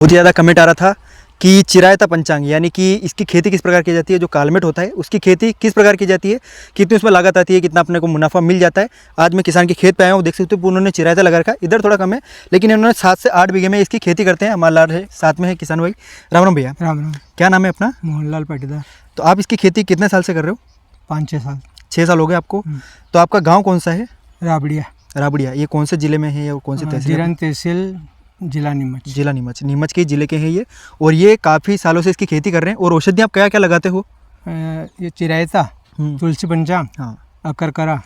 बहुत ज़्यादा कमेंट आ रहा था कि चिरायता पंचांग यानी कि इसकी खेती किस प्रकार की जाती है, जो कालमेट होता है उसकी खेती किस प्रकार की जाती है, कितनी उसमें लागत आती है, कितना अपने को मुनाफा मिल जाता है। आज मैं किसान के खेत पे आया हूँ, देख सकते हो उन्होंने चिरायता लगा रखा है। इधर थोड़ा कम है लेकिन इन्होंने 7 से 8 बीघे में इसकी खेती करते हैं। हमारा लाल है साथ में है किसान भाई। राम राम भैया। राम राम। क्या नाम है अपना? मोहनलाल पाटीदार। तो आप इसकी खेती कितने साल से कर रहे हो? 5-6 साल। 6 साल हो गए आपको। तो आपका गाँव कौन सा है? राबड़िया। राबड़िया। ये कौन से ज़िले में है या कौन से तहसील? जीरन तहसील, जिला नीमच। जिला नीमच। नीमच के ज़िले के हैं ये, और ये काफ़ी सालों से इसकी खेती कर रहे हैं। और औषधि आप क्या क्या लगाते हो? ये चिरायता, तुलसी पंचांग, हाँ, अकरकरा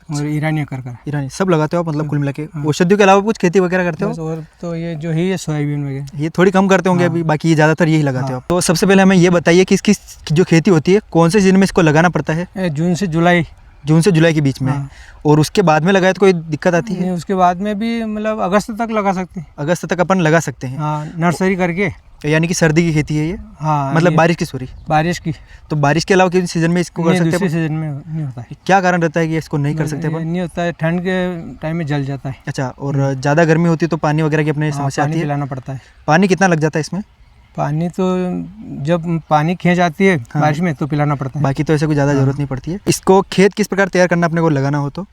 और ईरानी अकरकरा। ईरानी सब लगाते हो आप, मतलब कुल मिला के। औषधियों के अलावा कुछ खेती वगैरह करते हो? बस और तो ये जो है ये सोयाबीन वगैरह। ये थोड़ी कम करते होंगे अभी, बाकी ये ज़्यादातर यही लगाते हो आप। तो सबसे पहले हमें ये बताइए कि इसकी जो खेती होती है कौन से सीजन में इसको लगाना पड़ता है? जून से जुलाई। जून से जुलाई के बीच में। और उसके बाद में लगाए तो कोई दिक्कत आती है? नहीं, उसके बाद में भी मतलब अगस्त तक लगा सकते हैं। अगस्त तक अपन लगा सकते हैं। हाँ, नर्सरी करके। यानी कि सर्दी की खेती है ये? हाँ, मतलब बारिश की, सॉरी बारिश की। तो बारिश के अलावा किसी सीजन में इसको कर सकते हैं? दूसरे सीजन में नहीं होता है। क्या कारण रहता है कि इसको नहीं कर सकते अपन? नहीं होता है, ठंड के टाइम में जल जाता है। अच्छा, और ज़्यादा गर्मी होती है तो पानी वगैरह की अपने समस्या आती पानी है? पिलाना पड़ता है। पानी कितना लग जाता है इसमें? पानी तो जब पानी खींच आती है बारिश में तो पिलाना पड़ता है। बाकी तो ऐसे कोई ज़्यादा ज़रूरत नहीं पड़ती है। इसको खेत किस प्रकार तैयार करना अपने को लगाना हो तो?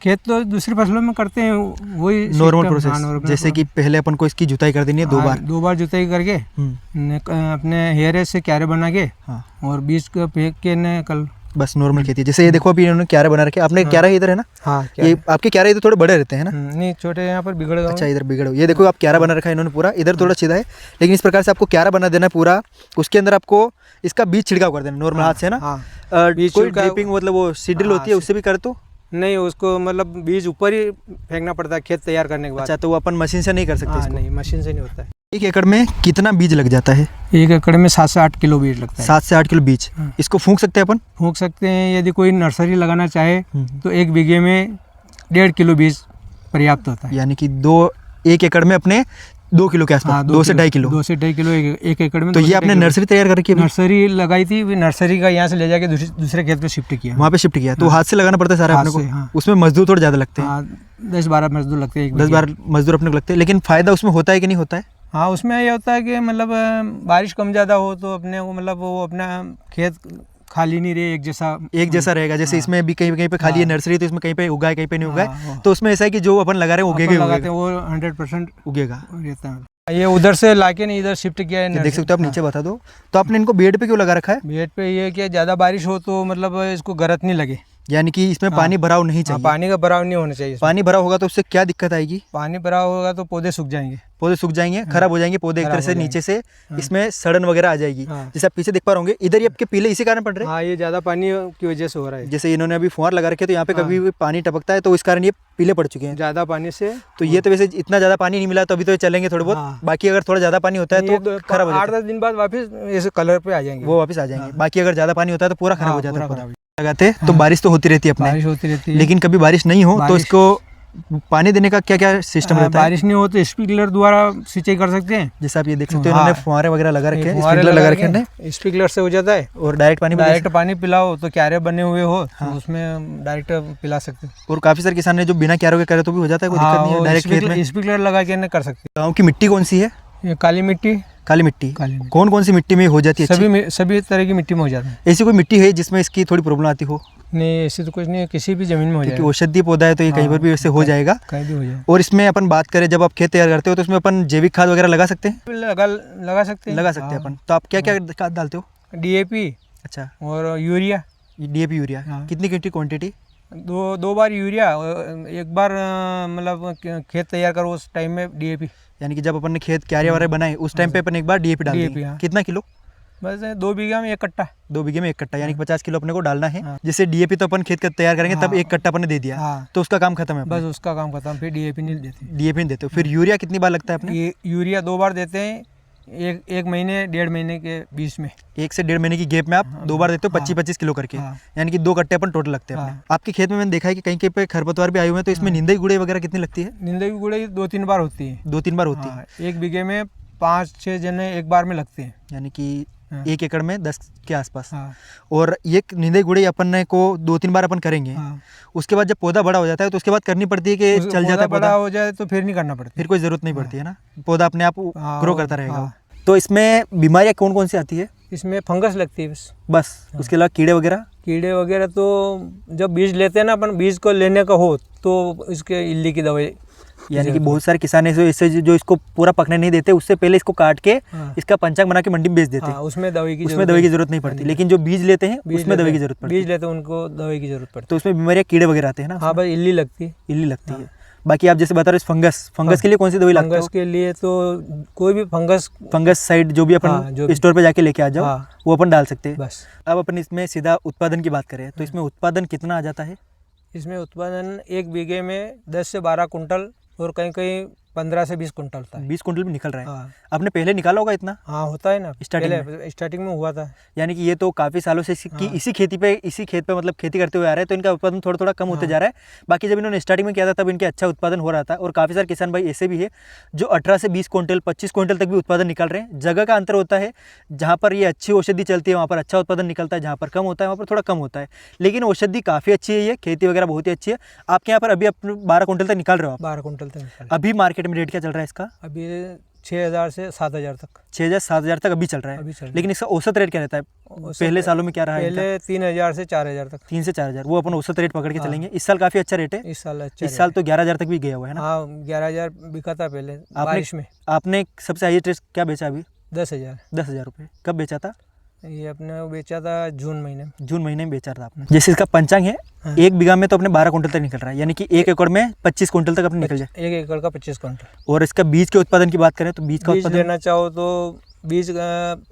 खेत तो दूसरी फसलों में करते हैं वही नॉर्मल प्रोसेस, जैसे कि पहले अपन को इसकी जुताई कर देनी है 2 बार। 2 बार जुताई करके अपने हेरे से क्यारे बना के और बीज को फेंक के न कल बस नॉर्मल खेती है। जैसे ये देखो अभी इन्होंने क्यारे बना रखे। आपने क्यारा इधर है ना? हाँ, ये आपके क्यारे इधर थोड़े बड़े रहते हैं ना? नहीं, छोटे यहाँ पर बिगड़ गए। अच्छा, इधर बिगड़ गए। ये देखो आप क्यारा बना रखा है इन्होंने पूरा, इधर थोड़ा सीधा है। लेकिन इस प्रकार से आपको क्यारा बना देना है पूरा। उसके अंदर आपको इसका बीज छिड़काव कर देना नॉर्मल हाथ से ना। कोई ड्रिपिंग मतलब वो सीड्रिल होती है उससे भी कर तो नहीं, उसको मतलब बीज ऊपर ही फेंकना पड़ता है खेत तैयार करने के बाद। अच्छा, तो वो अपन मशीन से नहीं कर सकते इसको? नहीं, मशीन से नहीं होता है। 1 एकड़ में कितना बीज लग जाता है? 1 एकड़ में 7 से 8 किलो बीज लगता है। 7 से 8 किलो बीज। इसको फूंक सकते हैं अपन? फूंक सकते हैं। यदि कोई नर्सरी लगाना चाहे तो 1 बीघे में 1.5 किलो बीज पर्याप्त होता है। यानी कि 1 एकड़ में अपने 2 किलो के आसपास। 2 से 2.5 किलो। 2 से 2.5 किलो 1 एकड़ में। तो ये आपने नर्सरी तैयार कर रखी है? नर्सरी लगाई थी, नर्सरी का यहाँ से ले जाके दूसरे खेत पे शिफ्ट किया। वहाँ पे शिफ्ट किया। तो हाथ से लगाना पड़ता है सारा अपने को? उसमें मजदूर थोड़े ज़्यादा लगते हैं? 10-12 मजदूर लगते हैं। 10-12 मजदूर अपने को लगते हैं। लेकिन फ़ायदा उसमें होता है कि नहीं होता है? हाँ, उसमें ये होता है कि मतलब बारिश कम ज़्यादा हो तो अपने को मतलब वो अपना खेत खाली नहीं रहे, एक जैसा रहेगा। जैसे इसमें भी कहीं पे खाली है नर्सरी, तो इसमें कहीं पे उगा है कहीं पे नहीं उगा है। तो उसमें ऐसा है कि जो अपन लगा रहे हैं उगेगा, वो 100% उगेगा रहता है। ये उधर से लाके नहीं इधर शिफ्ट किया है। देख सकते हो आप, नीचे बता दो। तो आपने इनको बेड पे क्यों लगा रखा है? बेड पे ये कि ज़्यादा बारिश हो तो मतलब इसको गरत नहीं लगे, यानी कि इसमें पानी भराव नहीं चाहिए। पानी का भराव नहीं होना चाहिए। पानी भरा होगा तो उससे क्या दिक्कत आएगी? पानी भरा होगा तो पौधे सूख जाएंगे। पौधे सूख जाएंगे, खराब हो जाएंगे पौधे, एक तरह से नीचे से इसमें सड़न वगैरह आ जाएगी। जैसे आप पीछे देख पा रहे इधर ही आपके पीले इसी कारण पड़ रहे हैं। हाँ, ये ज्यादा पानी की वजह से हो रहा है। जैसे इन्होंने अभी फुहार लगा रखे तो यहाँ पे कभी भी पानी टपकता है तो इस कारण ये पीले पड़ चुके हैं ज्यादा पानी से। तो ये तो वैसे इतना ज्यादा पानी नहीं मिला तो अभी तो ये चलेंगे थोड़े बहुत। बाकी अगर थोड़ा ज्यादा पानी होता है तो खराब हो जाता है। 8-10 दिन बाद वापस ऐसे कलर पे आ जाएंगे, वो वापस आ जाएंगे। बाकी अगर ज्यादा पानी होता है तो पूरा खराब हो जाता है। लगाते तो बारिश तो होती रहती है अपने, बारिश होती रहती है। लेकिन कभी बारिश नहीं हो तो इसको पानी देने का क्या क्या सिस्टम रहता है? बारिश नहीं हो तो स्प्रिंकलर द्वारा सिंचाई कर सकते हैं। जैसे आप ये देख सकते हो इन्होंने फुहारे वगैरह लगा रखे हैं, स्प्रिंकलर लगा रखे हैं। स्प्रिंकलर से हो जाता है और डायरेक्ट पानी पिलाओ तो क्यारे बने हुए हो तो उसमें डायरेक्ट पिला सकते हैं। और काफी सारे किसान ने जो बिना क्यारों के करे तो भी हो जाता है, कोई दिक्कत नहीं है। डायरेक्ट स्प्रिंकलर लगा के कर सकते हैं। गाँव की मिट्टी कौन सी है? ये काली मिट्टी। कौन कौन सी मिट्टी में हो जाती है? सभी तरह की मिट्टी में हो जाता है। ऐसी कोई मिट्टी है जिसमें इसकी थोड़ी प्रॉब्लम आती हो? नहीं, ऐसी तो कुछ नहीं है, किसी भी जमीन में हो जाएगा। औषधीय पौधा है तो ये कहीं पर भी वैसे हो जाएगा, कहीं भी हो जाएगा। और इसमें अपन बात करें जब आप खेत तैयार करते हो तो उसमें अपन जैविक खाद वगैरह लगा सकते हैं? लगा सकते हैं अपन। तो आप क्या क्या खाद डालते हो? DAP। अच्छा, और यूरिया। DAP यूरिया कितनी क्वांटिटी? 2 बार यूरिया, एक बार मतलब खेत तैयार करो उस टाइम में DAP। यानी कि जब अपन ने खेत क्यारे वारे बनाए उस टाइम पे अपन एक बार DAP डाल दिया। कितना किलो? बस 2 बीघा में 1 कट्टा। 2 बीघे में 1 कट्टा, यानी कि 50 किलो अपने को डालना है। जैसे DAP तो अपन खेत का तैयार करेंगे तब 1 कट्टा अपन ने दे दिया तो उसका काम खत्म है। बस उसका काम खत्म, फिर DAP नहीं देते। DAP नहीं देते। फिर यूरिया कितनी बार लगता है अपने? यूरिया 2 बार देते हैं, एक महीने 1.5 महीने के बीच में। 1 से 1.5 महीने की गैप में आप 2 बार देते हो 25-25 किलो करके। यानी कि 2 कट्टे अपन टोटल लगते हैं अपने। आपके खेत में मैंने देखा है कि कहीं कहीं पे खरपतवार भी आए हुए हैं, तो इसमें निंदा की गुड़ाई वगैरह कितनी लगती है? निंदा की गुड़ाई 2-3 बार होती है। 2-3 बार होती है। 1 बीघे में 5-6 जने एक बार में लगते हैं। यानी कि हाँ। 1 एकड़ में 10 के आसपास। हाँ। और ये निंदाई गुड़ाई अपन ने को 2-3 बार अपन करेंगे। हाँ। उसके बाद जब पौधा बड़ा हो जाता है तो उसके बाद करनी पड़ती है कि चल जाता है बड़ा पौधा, हो जाए तो फिर नहीं करना पड़ता, फिर कोई ज़रूरत नहीं पड़ती है ना, पौधा अपने आप हाँ, ग्रो करता रहेगा। हाँ। तो इसमें बीमारियाँ कौन कौन सी आती है? इसमें फंगस लगती है बस। बस उसके अलावा कीड़े वगैरह? कीड़े वगैरह तो जब बीज लेते हैं ना अपन, बीज को लेने का हो तो इसके इल्ली की दवाई, यानी कि बहुत सारे किसान ऐसे जो इसको पूरा पकने नहीं देते, उससे पहले इसको काट के हाँ। इसका पंचांग बना के मंडी में बेच देते हैं। हाँ, उसमें दवाई की जरूरत नहीं पड़ती, लेकिन जो बीज लेते हैं उसमें दवाई की जरूरत पड़ती है। बीज लेते हैं उनको दवाई की जरूरत पड़ती तो उसमें बीमारियाँ कीड़े वगैरह आते हैं ना? है। हाँ भाई, इल्ली लगती है। इल्ली लगती है। बाकी आप जैसे बता रहे हो फंगस के लिए कौन सी दवाई लगती है? फंगस के लिए तो कोई भी फंगस साइड जो भी अपन स्टोर पे जाके लेके आ जाओ, वो अपन डाल सकते हैं बस। अब अपन इसमें सीधा उत्पादन की बात करें तो इसमें उत्पादन कितना आ जाता है? इसमें उत्पादन 1 बीघे में 10 से 12 कुंटल और कहीं कहीं 15 से 20 कुंटल होता है। 20 कुंटल भी निकल रहा है। हाँ। आपने पहले निकाला होगा इतना? हाँ, होता है ना, स्टार्टिंग में हुआ था। यानी कि ये तो काफ़ी सालों से इसी खेत पे मतलब खेती करते हुए आ रहे हैं, तो इनका उत्पादन थोड़ा थोड़ा कम होते जा रहा है। बाकी जब इन्होंने स्टार्टिंग में किया था तब इनके अच्छा उत्पादन हो रहा था, और काफ़ी सारे किसान भाई ऐसे भी है जो 18 से 20 कुंटल 25 कुंटल तक भी उत्पादन निकाल रहे हैं। जगह का अंतर होता है, जहाँ पर ये अच्छी औषधि चलती है वहाँ पर अच्छा उत्पादन निकलता है, जहाँ पर कम होता है वहाँ पर थोड़ा कम होता है। लेकिन औषधि काफ़ी अच्छी है, ये खेती वगैरह बहुत ही अच्छी है। आपके यहाँ पर अभी अपने 12 कुंटल तक निकाल रहे हो? 12 कुंटल तक निकाल। अभी मार्केट में रेट क्या चल रहा है इसका? अभी 6,000 से 7,000 तक। 6,000-7,000 तक अभी चल रहा है। लेकिन इसका औसत रेट क्या रहता है? पहले सालों में क्या रहा है? पहले 3,000 से 4,000 तक। 3 से 4,000 वो अपन औसत रेट पकड़ के चलेंगे। इस साल काफ़ी अच्छा रेट है। इस साल अच्छा, इस साल तो 11,000 तक भी गया हुआ है ना? हाँ, 11,000 बिका था पहले बारिश में। आपने सबसे हाईएस्ट रेट क्या बेचा अभी? 10,000। 10,000 रुपये। कब बेचा था? ये अपने बेचा था जून महीने में बेचा था आपने। जैसे इसका पंचांग है, 1 बीघा में तो अपने 12 कुंटल तक निकल रहा है, यानी कि 1 एकड़ में 25 कुंटल तक अपने निकल जाए। 1 एकड़ का 25 कुंटल। और इसका बीज के उत्पादन की बात करें तो बीज का उत्पादन लेना चाहो तो बीज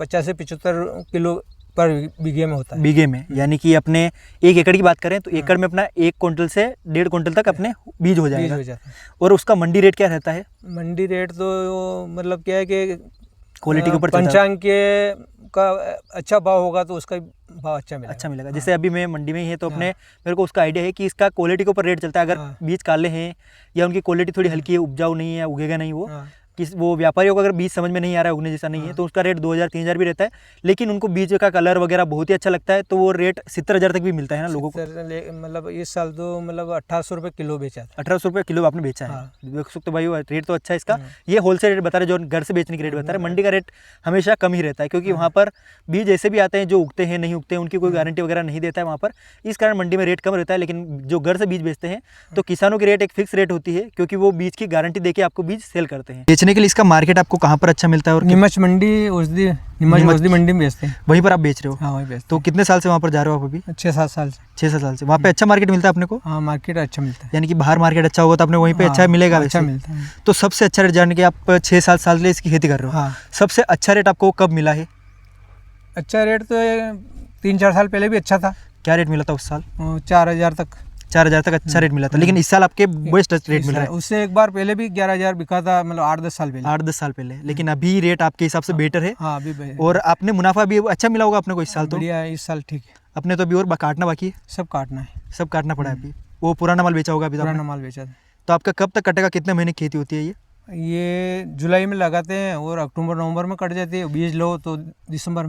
50 से 75 किलो पर बीघे में होता है। बीघे में, यानी कि अपने 1 एकड़ की बात करें तो एकड़ में अपना 1 कुंटल से 1.5 कुंटल तक अपने बीज हो जाएगा। और उसका मंडी रेट क्या रहता है? मंडी रेट तो मतलब क्या है कि क्वालिटी के ऊपर पंचांग के का अच्छा भाव होगा तो उसका भाव अच्छा मिलेगा। जैसे अभी मैं मंडी में ही है तो अपने मेरे को उसका आइडिया है कि इसका क्वालिटी के ऊपर रेट चलता है। अगर बीज काले हैं या उनकी क्वालिटी थोड़ी हल्की है, उपजाऊ नहीं है, उगेगा नहीं वो, वो व्यापारियों को अगर बीज समझ में नहीं आ रहा है, उगने जैसा नहीं है, तो उसका रेट 2,000-3,000 भी रहता है। लेकिन उनको बीज का कलर वगैरह बहुत ही अच्छा लगता है, तो वो रेट 70,000 तक भी मिलता है ना लोगों को। मतलब इस साल तो मतलब 1,800 रुपये किलो बेचा था। 1,800 रुपये किलो आपने बेचा है। देख सकते हो भाई, रेट तो अच्छा है इसका। ये होलसेल रेट बता रहे, जो घर से बेचने की रेट बता रहे। मंडी का रेट हमेशा कम ही रहता है, क्योंकि वहाँ पर बीज ऐसे भी आते हैं जो उगते हैं नहीं उगते हैं, उनकी कोई गारंटी वगैरह नहीं देता है वहाँ पर। इस कारण मंडी में रेट कम रहता है। लेकिन जो घर से बीज बेचते हैं तो किसानों की रेट एक फिक्स रेट होती है, क्योंकि वो बीज की गारंटी देके आपको बीज सेल करते हैं। बेचने के लिए इसका मार्केट आपको कहाँ पर अच्छा मिलता है? और नीमच मंडी, औषधि मंडी में बेचते हैं। वहीं पर आप बेच रहे हो? हाँ, वहीं बेचते। तो कितने साल से वहाँ पर जा रहे हो आप अभी? 6-7 साल से। 6-7 साल से वहाँ पे अच्छा मार्केट मिलता है अपने को? हाँ, मार्केट अच्छा मिलता है। यानी कि बाहर मार्केट अच्छा होगा तो अपने वहीं पे अच्छा मिलेगा? अच्छा मिलता है। तो सबसे अच्छा रेट जानने के, आप 6-7 साल से इसकी खेती कर रहे हो, सबसे अच्छा रेट आपको कब मिला है? अच्छा रेट तो 3-4 साल पहले भी अच्छा था। क्या रेट मिला था उस साल? 4,000 तक। 4,000 तक अच्छा रेट मिला था। लेकिन इस साल आपके बेस्ट रेट मिल रहा है। उससे एक बार पहले भी 11,000 बिका था, मतलब 8-10 साल पहले। 8-10 साल पहले। लेकिन अभी रेट आपके हिसाब से बेटर है। हाँ, अभी। और आपने मुनाफा भी अच्छा मिला होगा अपने को इस साल? तो बढ़िया है इस साल, ठीक है। अपने तो अभी और काटना बाकी है? सब काटना है। सब काटना पड़ा है अभी। वो पुराना माल बेचा होगा अभी? पुराना माल बेचा था। तो आपका कब तक कटेगा? कितने महीने की खेती होती है ये जुलाई में लगाते हैं और अक्टूबर-नवंबर में कट जाती है। बीज लो तो दिसंबर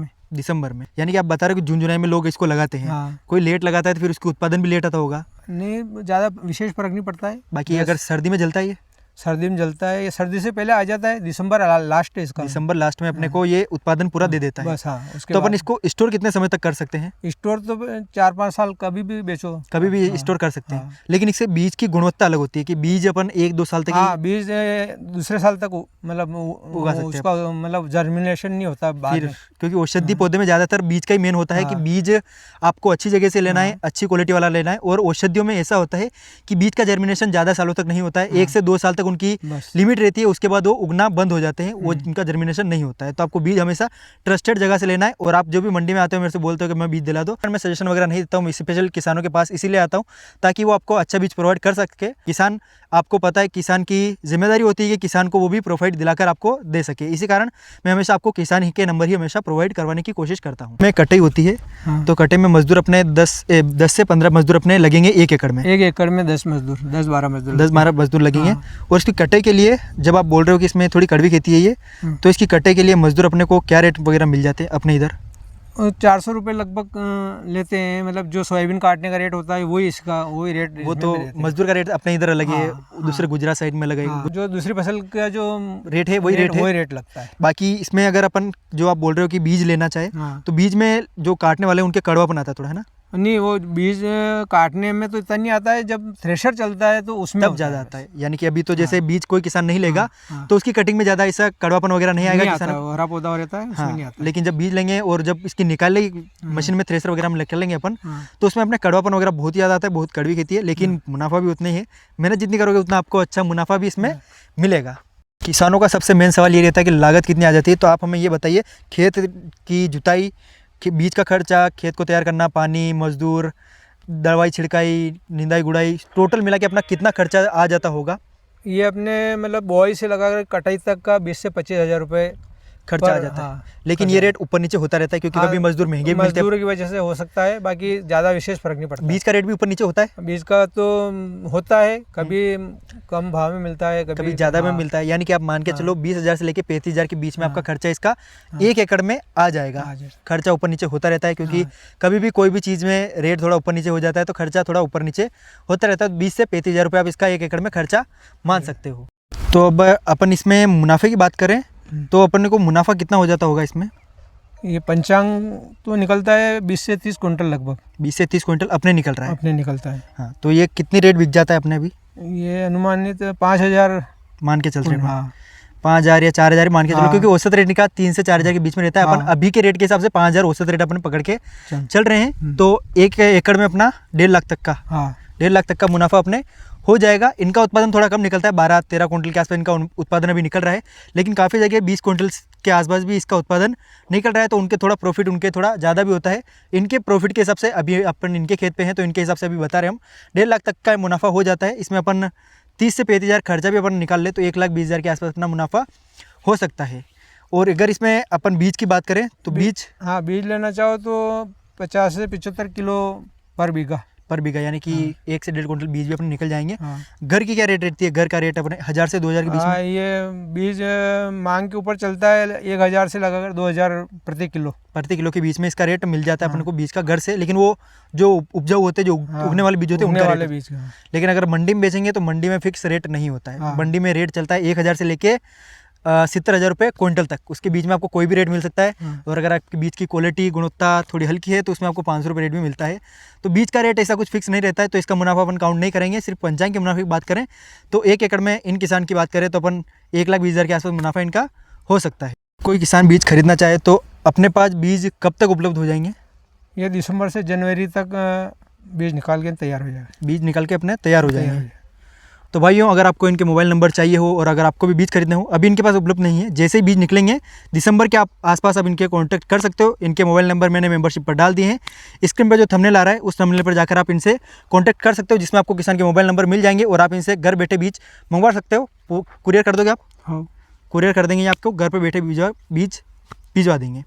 में। यानी कि आप बता रहे हो कि जून जुलाई में लोग इसको लगाते हैं। कोई लेट लगाता है तो फिर उसका उत्पादन भी लेट आता होगा? नहीं, ज़्यादा विशेष फर्क नहीं पड़ता है। बाकी अगर सर्दी में जलता है, ये सर्दी में जलता है, ये सर्दी से पहले आ जाता है। दिसंबर लास्ट है इसका। दिसंबर लास्ट में अपने को ये उत्पादन पूरा दे देता है बस। हाँ, उसके तो अपन इसको स्टोर कितने समय तक कर सकते हैं? स्टोर तो 4-5 साल कभी भी बेचो, कभी भी स्टोर कर सकते हैं। लेकिन इससे बीज की गुणवत्ता अलग होती है कि बीज अपन 1-2 साल तक, बीज दूसरे साल तक मतलब उगा सकते हैं। उसका मतलब जर्मिनेशन नहीं होता बाद में, क्योंकि औषधि पौधे में ज़्यादातर बीज का ही मेन होता है कि बीज आपको अच्छी जगह से लेना है, अच्छी क्वालिटी वाला लेना है। और औषधियों में ऐसा होता है कि बीज का जर्मिनेशन ज़्यादा सालों तक नहीं होता है। 1 से 2 साल तक उनकी लिमिट रहती है, उसके बाद वो उगना बंद हो जाते हैं, वो उनका जर्मिनेशन नहीं होता है। तो आपको बीज हमेशा ट्रस्टेड जगह से लेना है। और आप जो भी मंडी में आते हो मेरे से बोलते हो कि मैं बीज दिला दो, मैं सजेशन वगैरह नहीं देता हूँ। मैं स्पेशल किसानों के पास इसीलिए आता हूँ ताकि वो आपको अच्छा बीज प्रोवाइड कर सके। किसान, आपको पता है किसान की जिम्मेदारी होती है कि किसान को वो भी प्रोफाइट दिलाकर आपको दे सके। इसी कारण मैं हमेशा आपको किसान के नंबर ही हमेशा प्रोवाइड करवाने की कोशिश करता हूँ। मैं कटाई होती है तो कटे में मजदूर अपने 10 से 15 मजदूर अपने लगेंगे 1 एकड़ में। 1 एकड़ में 10 मजदूर, 10-12 मजदूर, 10-12 मजदूर लगेंगे। और इसकी कटाई के लिए जब आप बोल रहे हो कि इसमें थोड़ी कड़वी खेती है ये, तो इसकी कटाई के लिए मजदूर अपने को क्या रेट वगैरह मिल जाते हैं अपने इधर? 400 रुपये लगभग लेते हैं, मतलब जो सोयाबीन काटने का रेट होता है वही इसका वही रेट। वो तो मजदूर का रेट अपने इधर अलग है, दूसरे गुजरात साइड में अलग है। जो दूसरी फसल का जो रेट है वही रेट लगता है। बाकी इसमें अगर अपन जो आप बोल रहे हो कि बीज लेना चाहे, तो बीज में जो काटने वाले उनके कड़वापन आता है थोड़ा, है ना? नहीं, वो बीज काटने में तो इतना नहीं आता है, जब थ्रेशर चलता है तो उसमें तब ज़्यादा आता है। यानी कि अभी तो जैसे बीज कोई किसान नहीं लेगा तो उसकी कटिंग में ज़्यादा ऐसा कड़वापन वगैरह नहीं आएगा, किसान हरा पौधा रहता है, उसमें नहीं आता। लेकिन जब बीज लेंगे और जब इसकी निकालेंगे मशीन में थ्रेशर वगैरह में निकालेंगे अपन, तो उसमें अपने कड़वापन वगैरह बहुत ज़्यादा आता है, बहुत कड़वी खेती है, लेकिन मुनाफा भी उतना ही है। मेहनत जितनी करोगे उतना आपको अच्छा मुनाफा भी इसमें मिलेगा। किसानों का सबसे मेन सवाल ये रहता है कि लागत कितनी आ जाती है, तो आप हमें ये बताइए, खेत की जुताई, बीज का खर्चा, खेत को तैयार करना, पानी, मजदूर, दवाई छिड़काई, निंदाई गुड़ाई, टोटल मिला के अपना कितना खर्चा आ जाता होगा? ये अपने मतलब बुआई से लगाकर कटाई तक का 20 से 25 हज़ार रुपये खर्चा आ जाता है। लेकिन ये रेट ऊपर नीचे होता रहता है क्योंकि कभी मजदूर महंगे भी मिलते हैं, मजदूर की वजह से हो सकता है, बाकी ज़्यादा विशेष फर्क नहीं पड़ता। बीज का रेट भी ऊपर नीचे होता है, बीज का तो होता है, कभी कम भाव में मिलता है, कभी ज़्यादा में मिलता है। यानी कि आप मान के चलो 20,000 से लेके 35,000 के बीच में आपका खर्चा इसका 1 एकड़ में आ जाएगा। खर्चा ऊपर नीचे होता रहता है क्योंकि कभी भी कोई भी चीज़ में रेट थोड़ा ऊपर नीचे हो जाता है तो खर्चा थोड़ा ऊपर नीचे होता रहता है। 20 से 35,000 रुपये आप इसका 1 एकड़ में खर्चा मान सकते हो। तो अब अपन इसमें मुनाफे की बात करें तो अपन को मुनाफा कितना हो जाता होगा इसमें? ये पंचांग तो निकलता है 20 से 30 कुंटल, लगभग 20 से 30 कुंटल अपने निकल रहा है, अपने निकलता है। हाँ, तो ये कितनी रेट बिक जाता है अपने अभी? ये अनुमानित 5,000 मान के चलते हैं। 5,000 या 4,000 मान के चलो, क्योंकि औसत रेट का 3 से 4,000 के बीच में रहता है। अपन अभी के रेट के हिसाब से 5,000 औसत रेट अपन पकड़ के चल रहे हैं, तो 1 एकड़ में अपना 1.5 लाख तक का 1.5 लाख तक का मुनाफा अपने हो जाएगा। इनका उत्पादन थोड़ा कम निकलता है, 12-13 कुंटल के आसपास इनका उत्पादन अभी निकल रहा है, लेकिन काफ़ी जगह 20 कुंटल के आसपास भी इसका उत्पादन निकल रहा है, तो उनके थोड़ा प्रॉफिट उनके थोड़ा ज़्यादा भी होता है। इनके प्रॉफिट के हिसाब से अभी अपन इनके खेत पे हैं तो इनके हिसाब से अभी बता रहे हम 1.5 लाख तक का मुनाफा हो जाता है। इसमें अपन 30 से 35,000 खर्चा भी अपन निकाल ले तो 1,20,000 के आसपास अपना मुनाफा हो सकता है। और अगर इसमें अपन बीज की बात करें तो बीज लेना चाहो तो 50 से 75 किलो पर बीघा, यानी कि 1 से 1.5 कुंटल बीज भी अपने निकल जाएंगे। घर की क्या रेट रहती है? घर का रेट अपने 1,000 से 2,000 के बीच में। ये बीज मांग के ऊपर चलता है, 1,000 से लगाकर 2,000 प्रति किलो के बीच में इसका रेट मिल जाता है अपन को बीज का घर से। लेकिन वो जो उपजाऊ होते हैं, जो उगने वाले बीज होते हैं, उनका रेट। लेकिन अगर मंडी में बेचेंगे तो मंडी में फिक्स रेट नहीं होता है। मंडी में रेट चलता है 1,000 से लेके 70,000 रुपये क्विंटल तक, उसके बीच में आपको कोई भी रेट मिल सकता है। और अगर आपके बीज की क्वालिटी, गुणवत्ता थोड़ी हल्की है तो उसमें आपको 500 रुपये रेट भी मिलता है। तो बीज का रेट ऐसा कुछ फिक्स नहीं रहता है, तो इसका मुनाफा अपन काउंट नहीं करेंगे। सिर्फ पंचांग के मुनाफे की बात करें तो 1 एकड़ में इन किसान की बात करें तो अपन 1,20,000 के आसपास मुनाफा इनका हो सकता है। कोई किसान बीज खरीदना चाहे तो अपने पास बीज कब तक उपलब्ध हो जाएंगे? ये दिसंबर से जनवरी तक बीज निकाल के तैयार हो जाएगा। बीज निकाल के अपने तैयार हो जाएंगे। तो भाइयों, अगर आपको इनके मोबाइल नंबर चाहिए हो और अगर आपको भी बीज खरीदने हो, अभी इनके पास उपलब्ध नहीं है, जैसे ही बीज निकलेंगे दिसंबर के आप आसपास आप इनके कांटेक्ट कर सकते हो। इनके मोबाइल नंबर मैंने मेंबरशिप पर डाल दिए हैं। स्क्रीन पर जो थंबनेल आ रहा है उस थंबनेल पर जाकर आप इनसे कांटेक्ट कर सकते हो, जिसमें आपको किसान के मोबाइल नंबर मिल जाएंगे और आप इनसे घर बैठे बीज मंगवा सकते हो। कुरियर कर दोगे आप? हाँ, कुरियर कर देंगे, आपको घर पर बैठे बीज भिजवा देंगे।